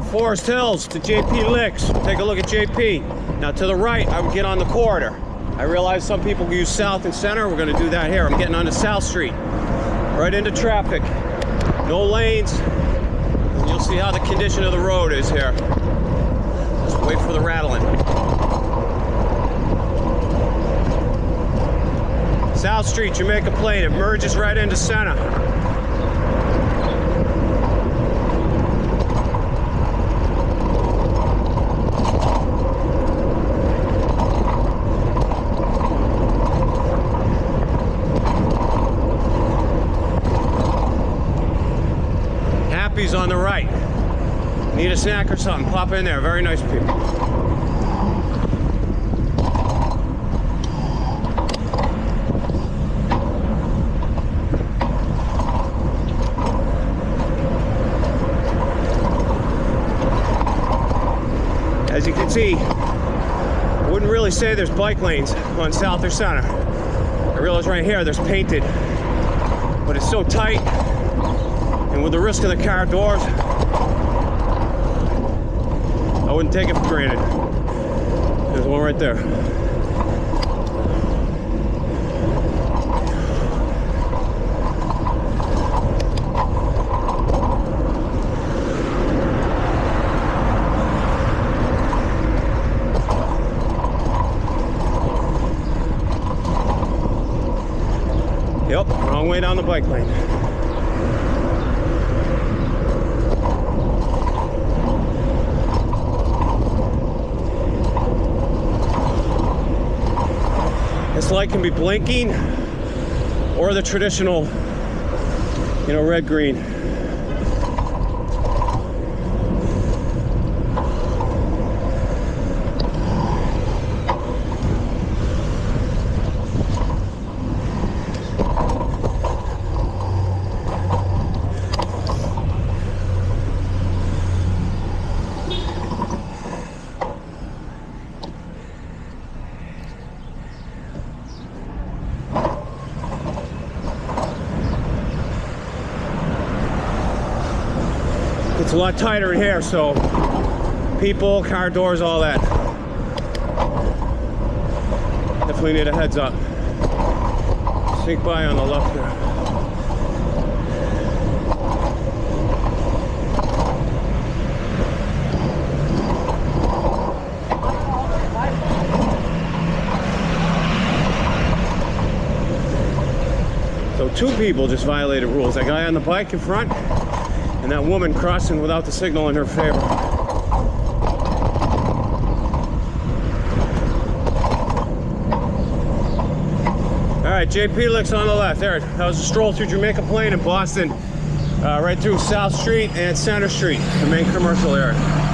right, Forest Hills to JP Licks. Take a look at JP. Now to the right, I would get on the corridor. I realize some people use South and Center. We're gonna do that here. I'm getting onto South Street. Right into traffic. No lanes. And you'll see how the condition of the road is here. Just wait for the rattling. South Street, Jamaica Plain. It merges right into Center. Happy's on the right. Need a snack or something, pop in there. Very nice people. As you can see, I wouldn't really say there's bike lanes on South or Center. I realize right here there's painted, but it's so tight. And with the risk of the car doors, I wouldn't take it for granted. There's one right there. Yep, wrong way down the bike lane. This light can be blinking or the traditional, red-green. It's a lot tighter in here, so people, car doors, all that. Definitely need a heads up. Sneak by on the left there. So two people just violated rules. That guy on the bike in front, and that woman crossing without the signal in her favor. All right, JP Licks on the left. There, that was a stroll through Jamaica Plain in Boston, right through South Street and Center Street, the main commercial area.